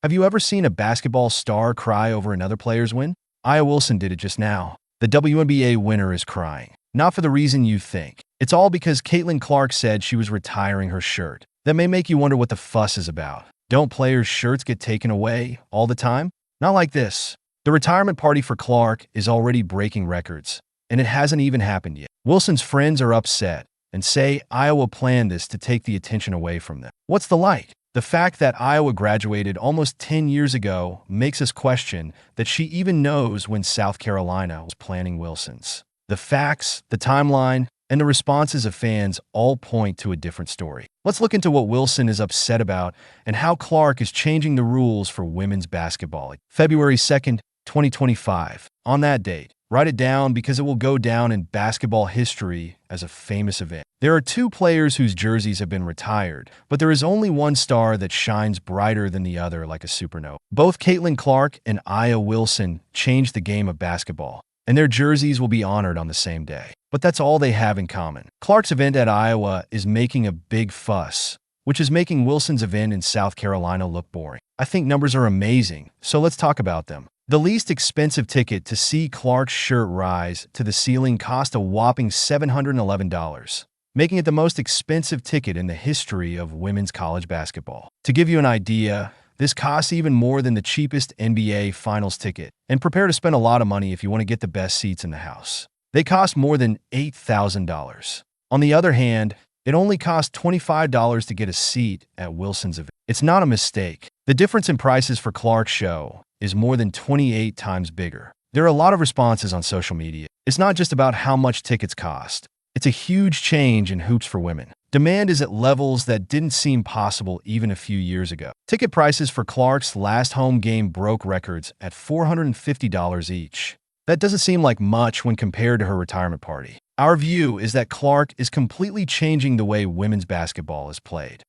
Have you ever seen a basketball star cry over another player's win? Aya Wilson did it just now. The WNBA winner is crying. Not for the reason you think. It's all because Caitlin Clark said she was retiring her shirt. That may make you wonder what the fuss is about. Don't players' shirts get taken away all the time? Not like this. The retirement party for Clark is already breaking records, and it hasn't even happened yet. Wilson's friends are upset and say Iowa planned this to take the attention away from them. What's the light? The fact that Iowa graduated almost 10 years ago makes us question that she even knows when South Carolina was planning Wilson's. The facts, the timeline, and the responses of fans all point to a different story. Let's look into what Wilson is upset about and how Clark is changing the rules for women's basketball. February 2nd, 2025. On that date, write it down because it will go down in basketball history as a famous event. There are two players whose jerseys have been retired, but there is only one star that shines brighter than the other like a supernova. Both Caitlin Clark and Aya Wilson changed the game of basketball, and their jerseys will be honored on the same day. But that's all they have in common. Clark's event at Iowa is making a big fuss, which is making Wilson's event in South Carolina look boring. I think numbers are amazing, so let's talk about them. The least expensive ticket to see Clark's shirt rise to the ceiling cost a whopping $711, making it the most expensive ticket in the history of women's college basketball. To give you an idea, this costs even more than the cheapest NBA Finals ticket, and prepare to spend a lot of money if you want to get the best seats in the house. They cost more than $8,000. On the other hand, it only costs $25 to get a seat at Wilson's event. It's not a mistake. The difference in prices for Clark's show is more than 28 times bigger. There are a lot of responses on social media. It's not just about how much tickets cost. It's a huge change in hoops for women. Demand is at levels that didn't seem possible even a few years ago. Ticket prices for Clark's last home game broke records at $450 each. That doesn't seem like much when compared to her retirement party. Our view is that Clark is completely changing the way women's basketball is played.